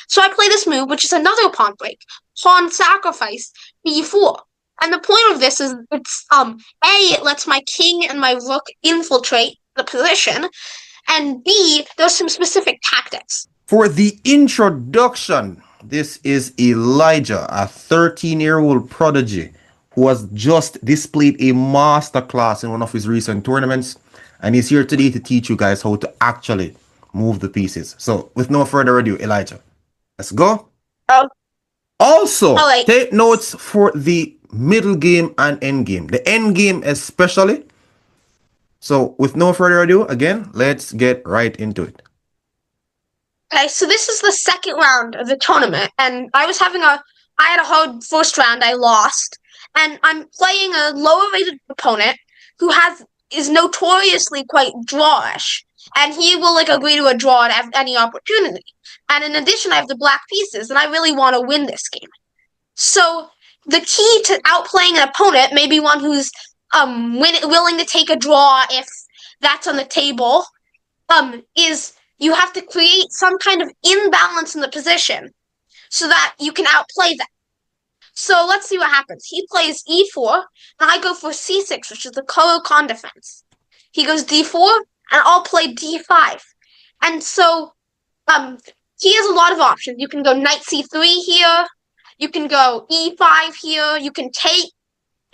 So I play this move, which is another pawn break. Pawn sacrifice, b4. And the point of this is it lets my king and my rook infiltrate the position, and B, there's some specific tactics. For the introduction, this is Elijah, a 13-year-old prodigy who has just displayed a masterclass in one of his recent tournaments, and he's here today to teach you guys how to actually move the pieces. So, with no further ado, Elijah, let's go. Oh, Also, all right. take notes for the middle game and end game. The end game especially. So, with no further ado, again, let's get right into it. Okay, so this is the second round of the tournament, and I had a hard first round. I lost, and I'm playing a lower rated opponent who is notoriously quite drawish, and he will agree to a draw at any opportunity. And in addition, I have the black pieces, and I really want to win this game. So the key to outplaying an opponent, maybe one who's willing to take a draw if that's on the table, is you have to create some kind of imbalance in the position so that you can outplay them. So let's see what happens. He plays e4, and I go for c6, which is the Caro-Kann defense. He goes d4, and I'll play d5. And so he has a lot of options. You can go knight c3 here. You can go e5 here. You can take.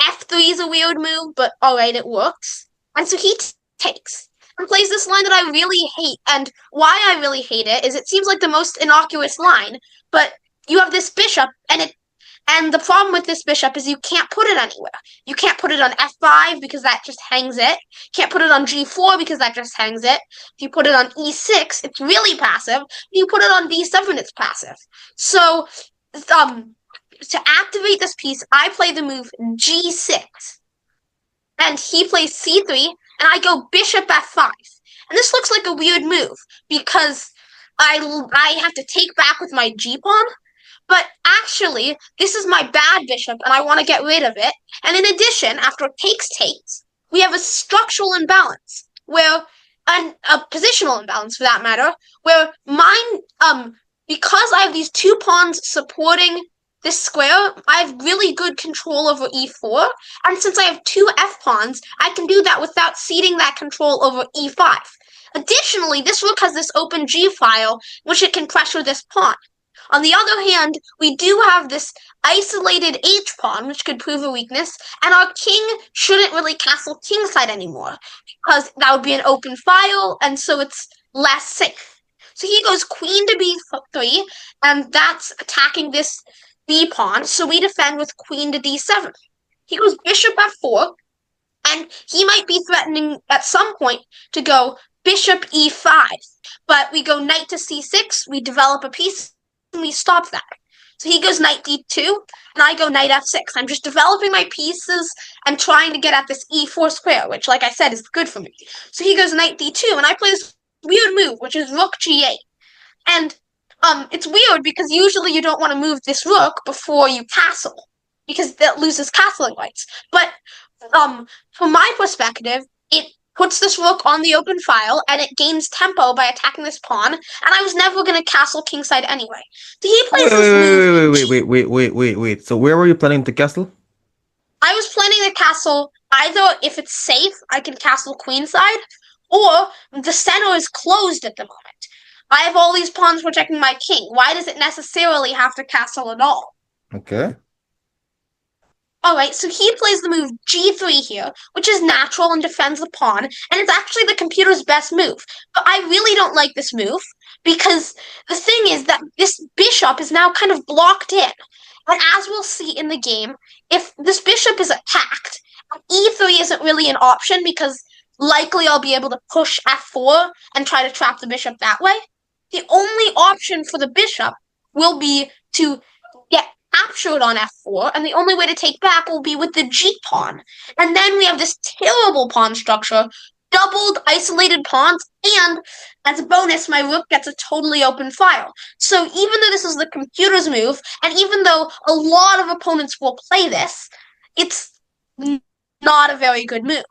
F3 is a weird move, but alright, it works. And so he takes and plays this line that I really hate. And why I really hate it is it seems like the most innocuous line, but you have this bishop, and the problem with this bishop is you can't put it anywhere. You can't put it on f5 because that just hangs it. You can't put it on g4 because that just hangs it. If you put it on e6, it's really passive. If you put it on d7, it's passive. So, to activate this piece, I play the move g6. And he plays c3, and I go bishop f5. And this looks like a weird move because I have to take back with my g-pawn. But actually, this is my bad bishop, and I want to get rid of it. And in addition, after takes, we have a structural imbalance, and a positional imbalance for that matter, where because I have these two pawns supporting this square, I have really good control over e4, and since I have two f-pawns, I can do that without ceding that control over e5. Additionally, this rook has this open g-file, which it can pressure this pawn. On the other hand, we do have this isolated h-pawn, which could prove a weakness, and our king shouldn't really castle kingside anymore, because that would be an open file, and so it's less safe. So he goes queen to b3, and that's attacking this b-pawn, so we defend with queen to d7. He goes bishop f4, and he might be threatening at some point to go bishop e5, but we go knight to c6, we develop a piece, and we stop that. So he goes knight d2, and I go knight f6. I'm just developing my pieces and trying to get at this e4 square, which, like I said, is good for me. So he goes knight d2, and I play this weird move, which is rook g8. And it's weird because usually you don't want to move this rook before you castle, because that loses castling rights. But from my perspective, it puts this rook on the open file, and it gains tempo by attacking this pawn, and I was never going to castle kingside anyway. So he plays this move. Wait. So where were you planning to castle? I was planning to castle either, if it's safe, I can castle queenside, or the center is closed at the moment. I have all these pawns protecting my king. Why does it necessarily have to castle at all? Okay. Alright, so he plays the move g3 here, which is natural and defends the pawn, and it's actually the computer's best move. But I really don't like this move, because the thing is that this bishop is now kind of blocked in. And as we'll see in the game, if this bishop is attacked, e3 isn't really an option, because likely I'll be able to push f4 and try to trap the bishop that way. The only option for the bishop will be to get captured on f4, and the only way to take back will be with the g-pawn. And then we have this terrible pawn structure, doubled isolated pawns, and as a bonus, my rook gets a totally open file. So even though this is the computer's move, and even though a lot of opponents will play this, it's not a very good move.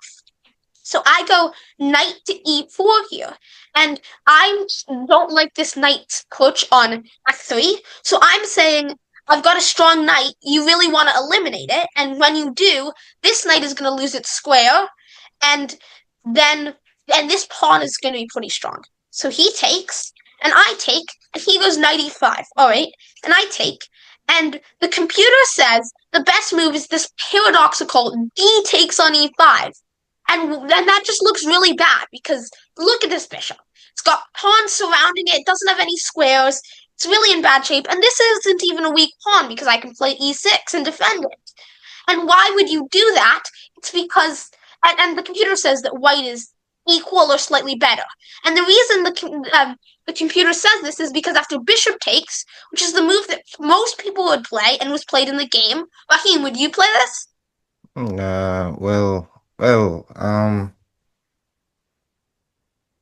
So I go knight to e4 here. And I don't like this knight push on f3. So I'm saying I've got a strong knight. You really want to eliminate it. And when you do, this knight is going to lose its square. And then, and this pawn is going to be pretty strong. So he takes, and I take, and he goes knight e5. All right. And I take. And the computer says the best move is this paradoxical d takes on e5. And then that just looks really bad because look at this bishop. It's got pawns surrounding it. It doesn't have any squares. It's really in bad shape. And this isn't even a weak pawn because I can play e6 and defend it. And why would you do that? It's because, and the computer says that white is equal or slightly better. And the reason the computer says this is because after bishop takes, which is the move that most people would play and was played in the game, Raheem, would you play this? Well, well,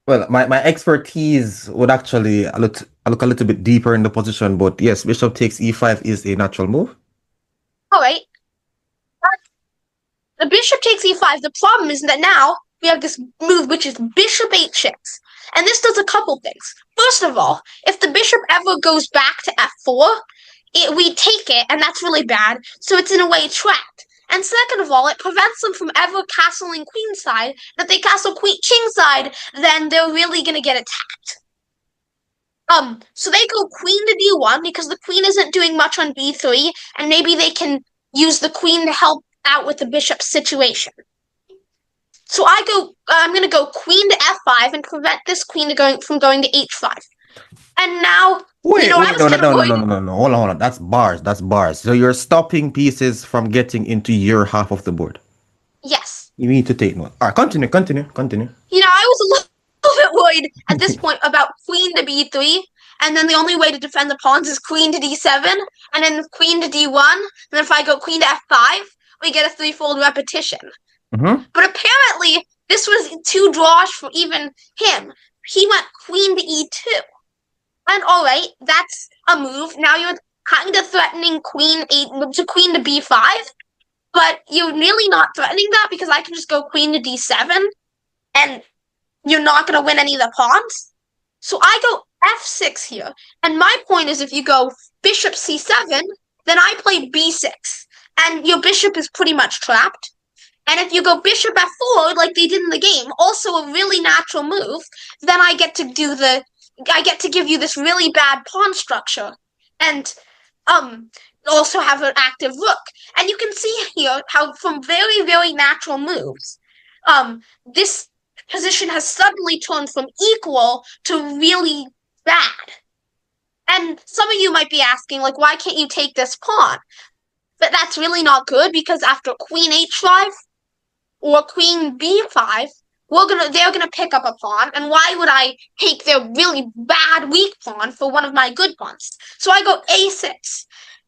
well, my expertise would actually look a little bit deeper in the position, but yes, bishop takes e5 is a natural move. All right. The bishop takes e5. The problem is that now we have this move which is bishop h6. And this does a couple things. First of all, if the bishop ever goes back to f4, we take it, and that's really bad. So it's in a way trapped. And second of all, it prevents them from ever castling queenside. If they castle queen kingside, then they're really gonna get attacked. So they go queen to d1 because the queen isn't doing much on b3, and maybe they can use the queen to help out with the bishop situation. So I'm gonna go queen to f5 and prevent this queen from going to h5. And now, Wait, I wait, was no, no, kind of no, no, worried. no, no, no, no. Hold on, hold on. That's bars. That's bars. So you're stopping pieces from getting into your half of the board. Yes. You need to take note. All right, continue, continue, continue. I was a little bit worried at this point about queen to b3, and then the only way to defend the pawns is queen to d7, and then queen to d1, and then if I go queen to f5, we get a threefold repetition. Mm-hmm. But apparently, this was two draws for even him. He went queen to e2. And all right, that's a move. Now you're kind of threatening queen to b5, but you're really not threatening that because I can just go queen to d7, and you're not going to win any of the pawns. So I go f6 here, and my point is if you go bishop c7, then I play b6, and your bishop is pretty much trapped. And if you go bishop f4, like they did in the game, also a really natural move, then I get to give you this really bad pawn structure, and also have an active rook. And you can see here how from very, very natural moves, this position has suddenly turned from equal to really bad. And some of you might be asking, like, why can't you take this pawn? But that's really not good because after queen h5, or queen b5, they're gonna pick up a pawn, and why would I take their really bad weak pawn for one of my good pawns? So I go a6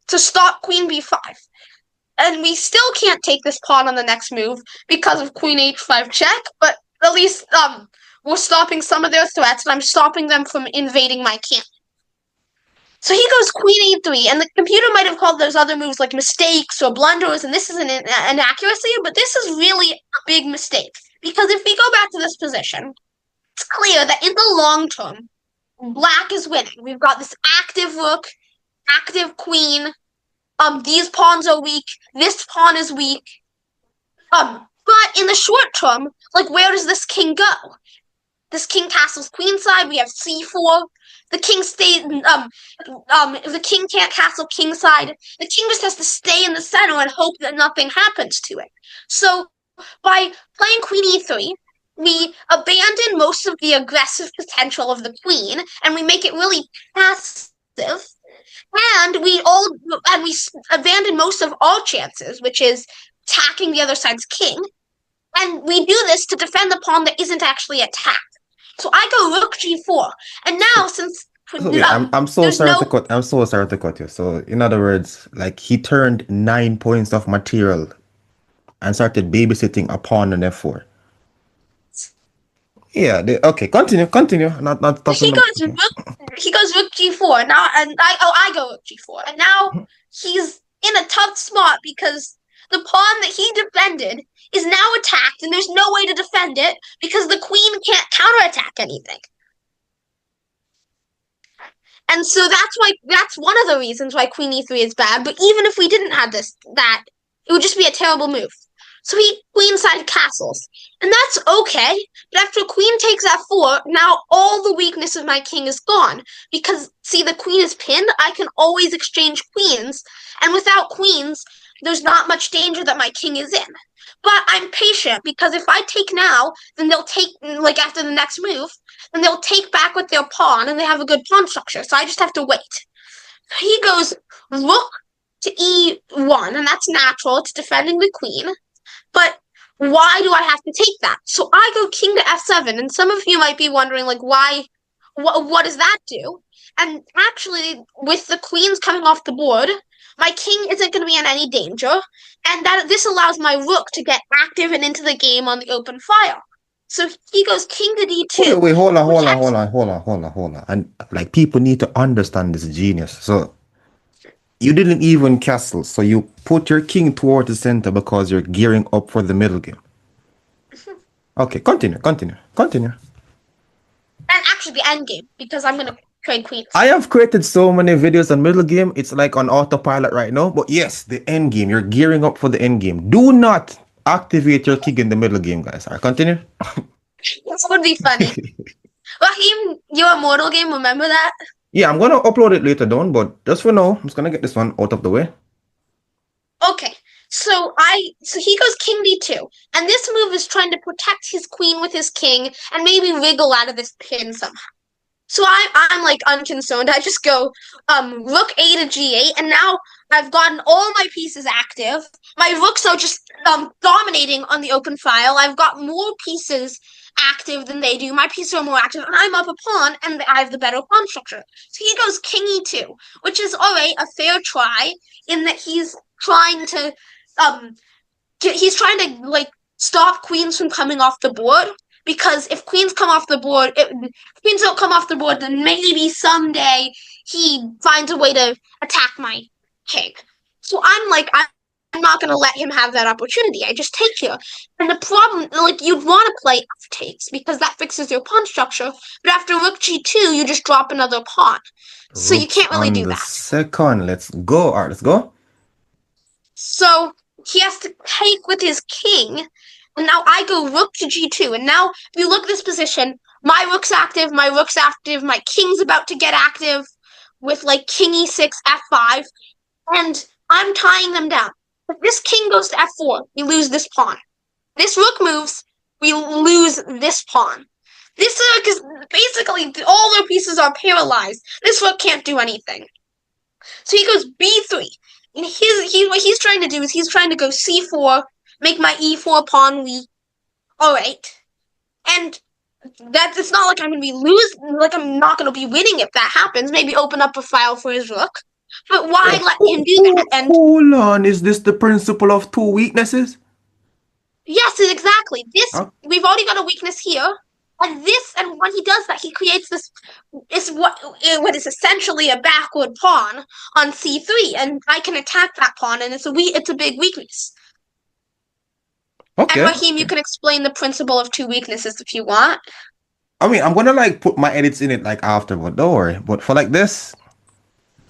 to stop queen b5. And we still can't take this pawn on the next move because of queen h5 check, but at least we're stopping some of their threats, and I'm stopping them from invading my camp. So he goes queen a3, and the computer might have called those other moves like mistakes or blunders, and this is an inaccuracy, but this is really a big mistake. Because if we go back to this position, it's clear that in the long term, black is winning. We've got this active rook, active queen. These pawns are weak. This pawn is weak. But in the short term, like where does this king go? This king castles queenside. We have c4. The king stays. The king can't castle kingside. The king just has to stay in the center and hope that nothing happens to it. So by playing queen e3, we abandon most of the aggressive potential of the queen, and we make it really passive. And we abandon most of our chances, which is attacking the other side's king. And we do this to defend the pawn that isn't actually attacked. So I go rook g4, and now since Okay, I'm so sorry to cut. I'm so sorry to cut you. So in other words, like he turned 9 points of material and started babysitting a pawn on f4. Yeah. Okay. Continue. Continue. Not stopping. He goes rook g4 now, and I go rook g4, and now he's in a tough spot because the pawn that he defended is now attacked, and there's no way to defend it because the queen can't counterattack anything. And so that's one of the reasons why Queen E3 is bad. But even if we didn't have that it would just be a terrible move. So he queenside castles, and that's okay. But after Queen takes F4, now all the weakness of my king is gone because see the queen is pinned. I can always exchange queens, and without queens, there's not much danger that my king is in. But I'm patient because if I take now, then they'll take like after the next move, then they'll take back with their pawn and they have a good pawn structure. So I just have to wait. He goes rook to E1, and that's natural. It's defending the queen. But why do I have to take that? So I go king to F7, and some of you might be wondering, like, why? What does that do? And actually, with the queens coming off the board, my king isn't going to be in any danger, and that this allows my rook to get active and into the game on the open file. So he goes king to Wait, D2, wait, hold on, hold on, protects. hold on, hold on, hold on, hold on. And like people need to understand this genius. So you didn't even castle, so you put your king towards the center because you're gearing up for the middle game. Okay, continue, continue, continue. And actually the end game, because I'm going to trade queens. I have created so many videos on middle game. It's like on autopilot right now. But yes, the end game. You're gearing up for the end game. Do not activate your king in the middle game, guys. All right, continue. This would be funny. Raheem, your Mortal game, remember that? Yeah, I'm gonna upload it later down, but just for now, I'm just gonna get this one out of the way. Okay, so he goes king d2, and this move is trying to protect his queen with his king and maybe wriggle out of this pin somehow. So I'm like unconcerned. I just go rook a to g8, and now I've gotten all my pieces active. My rooks are just dominating on the open file. I've got more pieces active than they do. My pieces are more active, and I'm up a pawn, and I have the better pawn structure. So he goes king e2, which is alright, a fair try in that trying to he's trying to like stop queens from coming off the board because if queens come off the board, queens don't come off the board, then maybe someday he finds a way to attack my king. So I'm not going to let him have that opportunity. I just take here. And the problem, like, you'd want to play f takes because that fixes your pawn structure. But after rook g2, you just drop another pawn. So you Rooks can't really on do the that. second. Let's go. All right, let's go. So he has to take with his king. And now I go rook to g2. And now, if you look at this position, my rook's active, my king's about to get active with like king e6, f5. And I'm tying them down. If this king goes to f4, we lose this pawn. This rook moves, we lose this pawn. This rook is basically all their pieces are paralyzed. This rook can't do anything. So he goes b3. And what he's trying to do is he's trying to go c4, make my e4 pawn weak. All right, and that it's not like I'm gonna be like I'm not gonna be winning if that happens. Maybe open up a file for his rook, but why let him do that? And Hold on, is this the principle of two weaknesses? yes, exactly. Huh? We've already got a weakness here, and when he does that, he creates this is what is essentially a backward pawn on c3, and I can attack that pawn, and it's a big weakness. And Okay. Raheem, you can explain the principle of two weaknesses if you want. I mean, I'm gonna like put my edits in it like after, but don't worry. But for like this,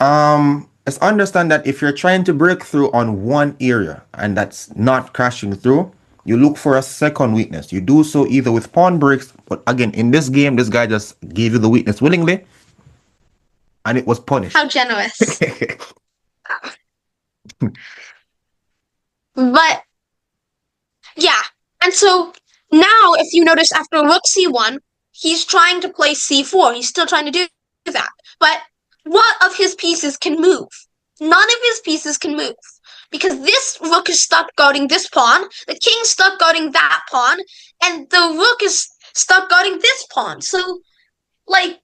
let's understand that if you're trying to break through on one area and that's not crashing through, you look for a second weakness. You do so either with pawn breaks, but again, in this game, this guy just gave you the weakness willingly, and it was punished. How generous. But yeah, and so now if you notice after rook c1, he's trying to play c4. He's still trying to do that. But what of his pieces can move? None of his pieces can move. Because this rook is stuck guarding this pawn, the king's stuck guarding that pawn, and the rook is stuck guarding this pawn. So, like,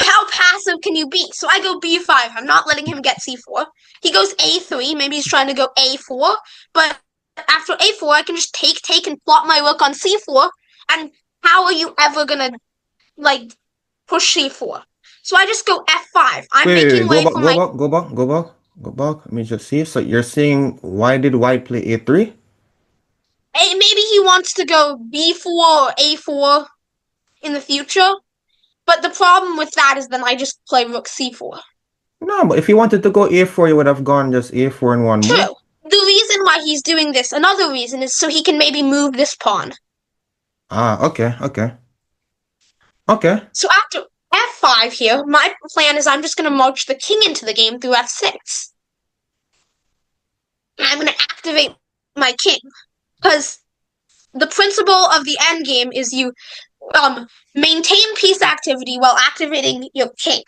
how passive can you be? So I go b5. I'm not letting him get c4. He goes a3. Maybe he's trying to go a4. But after a4, I can just take, and plot my rook on c4. And how are you ever going to, push c4? So I just go f5. I'm Wait, making way go back, for go my... back, go back, go back. Go back. Let me just see. So you're saying why did white play a3? Maybe he wants to go b4 or a4 in the future, but the problem with that is then I just play rook c4. No, but if he wanted to go a4, he would have gone just a4 in one move. True. The reason why he's doing this, another reason, is so he can maybe move this pawn. Ah, okay, okay. Okay. So after f5 here, my plan is I'm just going to march the king into the game through f6. And I'm going to activate my king. Because the principle of the endgame is you maintain piece activity while activating your king.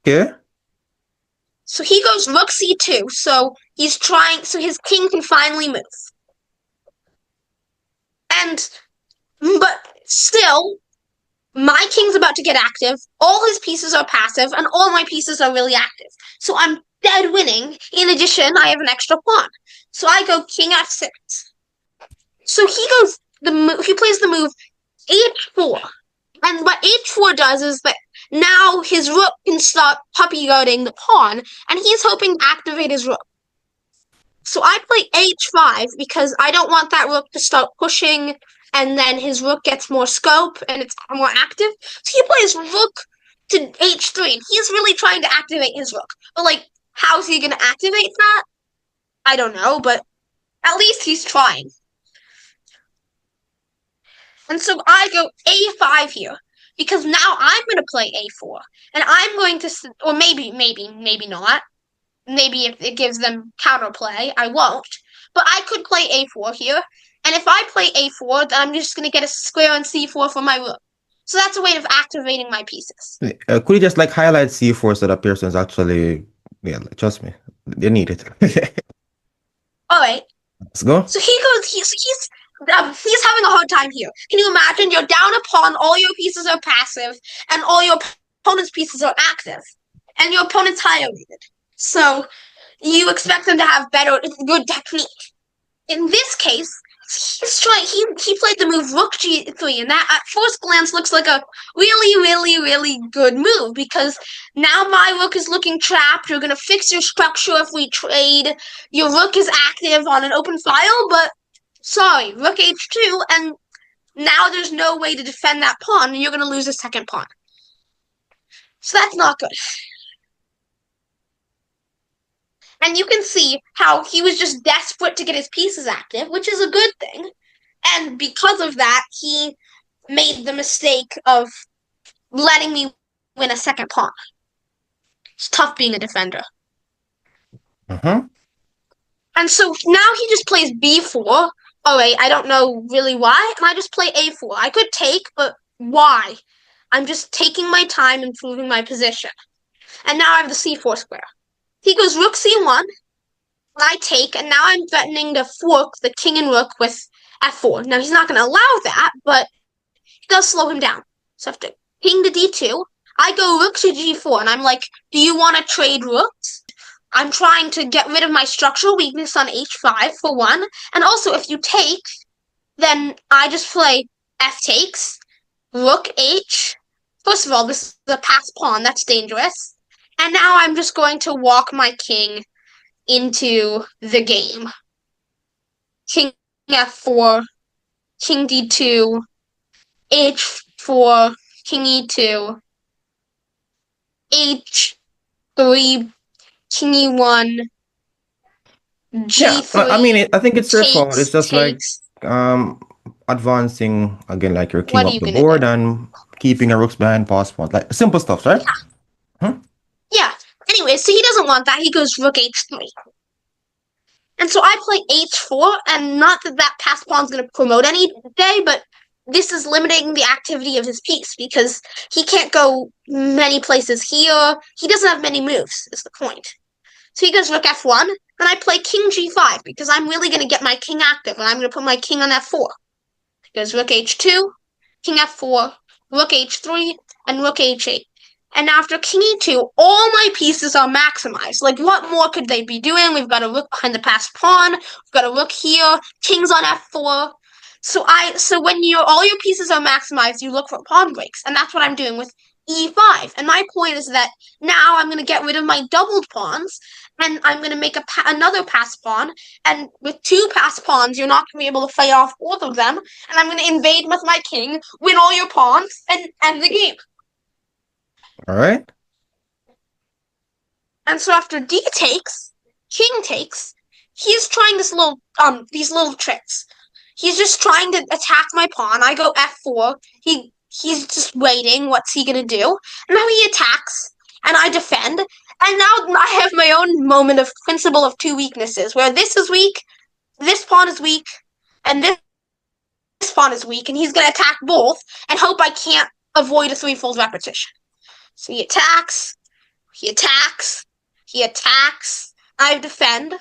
Okay. So he goes rook c2, so his king can finally move. But still, my king's about to get active, all his pieces are passive, and all my pieces are really active. So I'm dead winning. In addition, I have an extra pawn. So I go king f6. So he plays the move h4. And what h4 does is that now his rook can start puppy guarding the pawn, and he's hoping to activate his rook. So I play h5 because I don't want that rook to start pushing, and then his rook gets more scope and it's more active. So he plays rook to h3, and he's really trying to activate his rook. But like, how's he going to activate that? I don't know, but at least he's trying. And so I go a5 here because now I'm going to play a4, and I'm going to, or maybe not. Maybe if it gives them counterplay, I won't. But I could play a4 here, and if I play a4, then I'm just going to get a square on c4 for my rook. So that's a way of activating my pieces. Could you just like highlight c4 so that person's actually, yeah, trust me, they need it. All right. Let's go. So he's having a hard time here. Can you imagine? You're down a pawn, all your pieces are passive, and all your opponent's pieces are active, and your opponent's higher rated. So you expect them to have good technique. In this case, he played the move rook g3, and that at first glance looks like a really good move because now my rook is looking trapped. You're gonna fix your structure if we trade. Your rook is active on an open file, but sorry, rook h2, and now there's no way to defend that pawn, and you're gonna lose a second pawn. So that's not good. And you can see how he was just desperate to get his pieces active, which is a good thing. And because of that, he made the mistake of letting me win a second pawn. It's tough being a defender. Uh-huh. And so now he just plays b4. All right, I don't know really why. And I just play a4. I could take, but why? I'm just taking my time improving my position. And now I have the c4 square. He goes rook c1. I take, and now I'm threatening to fork the king and rook with f4. Now, he's not going to allow that, but it does slow him down. So after king to d2, I go rook to g4, and I'm like, do you want to trade rooks? I'm trying to get rid of my structural weakness on h5 for one, and also if you take, then I just play f takes, rook h. First of all, this is a pass pawn, that's dangerous. And now I'm just going to walk my king into the game. King f4, king d2, h4, king e2, h3, king e1, Yeah, g3. I mean, I think it's straightforward. It's just like Takes. advancing again, like your king What are up you the gonna do? board and keeping your rooks behind pass pawn, like simple stuff, right? Huh? Yeah. Anyway, so he doesn't want that. He goes rook h3. And so I play h4, and not that that pass pawn's going to promote any day, but this is limiting the activity of his piece because he can't go many places here. He doesn't have many moves, is the point. So he goes rook f1, and I play king g5 because I'm really going to get my king active, and I'm going to put my king on f4. He goes rook h2, king f4, rook h3, and rook h8. And after king e2, all my pieces are maximized. Like, what more could they be doing? We've got a rook behind the passed pawn. We've got a rook here. King's on f4. So when all your pieces are maximized, you look for pawn breaks, and that's what I'm doing with e5. And my point is that now I'm going to get rid of my doubled pawns, and I'm going to make another pass pawn. And with two pass pawns, you're not going to be able to fight off both of them. And I'm going to invade with my king, win all your pawns, and end the game. All right. And so after d takes, king takes, he's trying these little tricks. He's just trying to attack my pawn. I go f4. He's just waiting. What's he gonna do? And now he attacks, and I defend. And now I have my own moment of principle of two weaknesses, where this is weak, this pawn is weak, and this pawn is weak, and he's gonna attack both and hope I can't avoid a threefold repetition. So he attacks, he attacks, he attacks, I defend.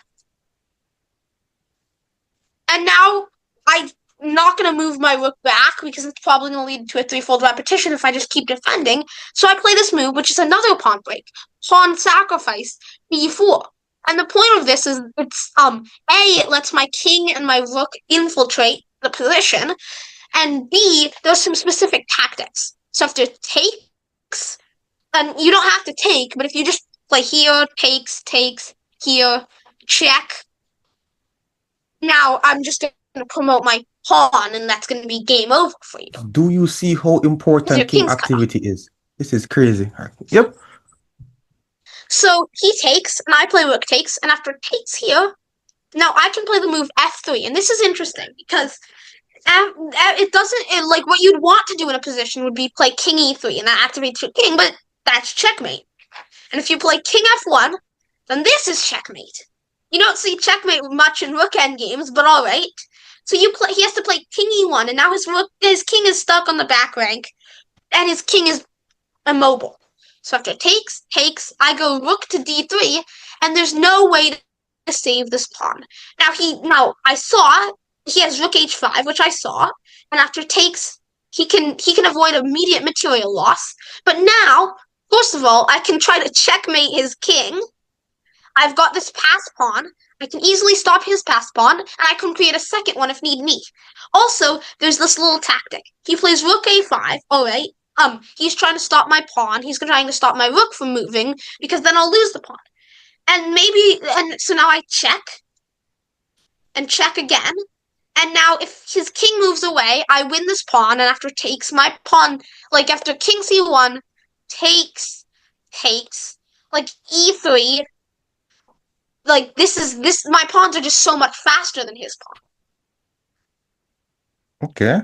And now I'm not going to move my rook back because it's probably going to lead to a threefold repetition if I just keep defending. So I play this move, which is another pawn break. Pawn sacrifice, b4. And the point of this is it lets my king and my rook infiltrate the position, and B, there's some specific tactics. So after takes, and you don't have to take, but if you just play here, takes, here, check, now I'm just going to promote my pawn, and that's going to be game over for you. Do you see how important king activity is? This is crazy. Yep. So he takes, and I play rook takes, and after takes here, now I can play the move f3, and this is interesting because it doesn't, like what you'd want to do in a position would be play king e3, and that activates your king, but that's checkmate. And if you play king f1, then this is checkmate. You don't see checkmate much in rook endgames, but all right. So he has to play king e1, and now his king is stuck on the back rank, and his king is immobile. So after takes, I go rook to d3, and there's no way to save this pawn. Now I saw he has rook h5, which I saw, and after takes, he can avoid immediate material loss. But now, first of all, I can try to checkmate his king. I've got this pass pawn. I can easily stop his pass pawn, and I can create a second one if need be. Also, there's this little tactic. He plays rook a5, alright. He's trying to stop my pawn. He's trying to stop my rook from moving, because then I'll lose the pawn. And so now I check, and check again. And now if his king moves away, I win this pawn, and after takes, my pawn, like after king c1, takes, like e3, like my pawns are just so much faster than his pawn. Okay.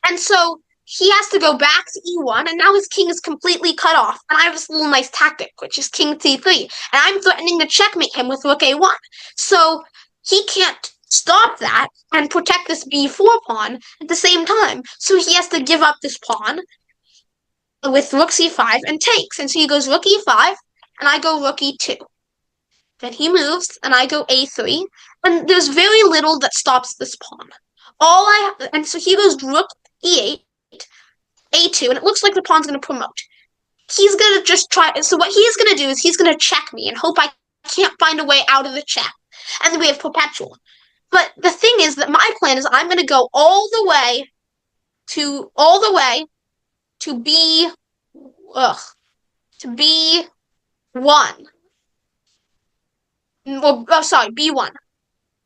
And so he has to go back to e1, and now his king is completely cut off. And I have this little nice tactic, which is king c3. And I'm threatening to checkmate him with rook a1. So he can't stop that and protect this b4 pawn at the same time. So he has to give up this pawn with rook c5 and takes. And so he goes rook e5, and I go rook e2. Then he moves, and I go a3, and there's very little that stops this pawn. And so he goes rook e8, a2, and it looks like the pawn's going to promote. He's going to just try, so what he's going to do is he's going to check me and hope I can't find a way out of the check. And then we have perpetual. But the thing is that my plan is I'm going to go all the way to b1. B1.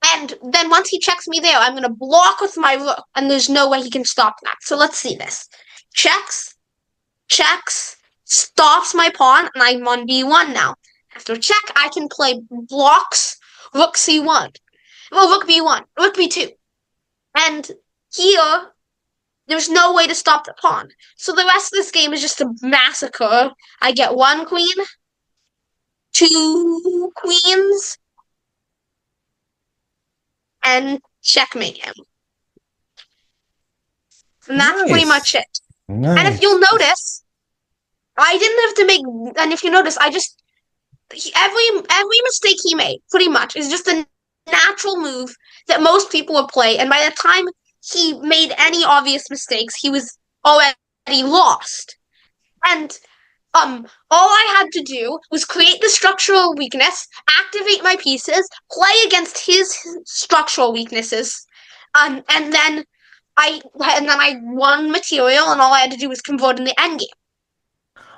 And then once he checks me there, I'm going to block with my rook, and there's no way he can stop that. So let's see this. Checks, stops my pawn, and I'm on b1 now. After check, I can play blocks rook c1. Well, rook b1, rook b2. And here, there's no way to stop the pawn. So the rest of this game is just a massacre. I get one queen, two queens, and checkmate him. And that's pretty much it. Nice. And if you'll notice, I didn't have to make, and if you notice, every mistake he made, pretty much, is just a natural move that most people would play, and by the time he made any obvious mistakes, he was already lost. And all I had to do was create the structural weakness, activate my pieces, play against his structural weaknesses, and then I won material, and all I had to do was convert in the endgame.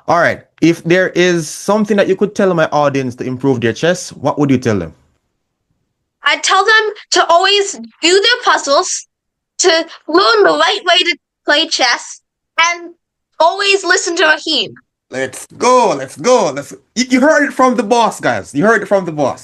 All right. If there is something that you could tell my audience to improve their chess, what would you tell them? I tell them to always do their puzzles, to learn the right way to play chess, and always listen to Raheem. Let's go. Let's go. You heard it from the boss, guys. You heard it from the boss.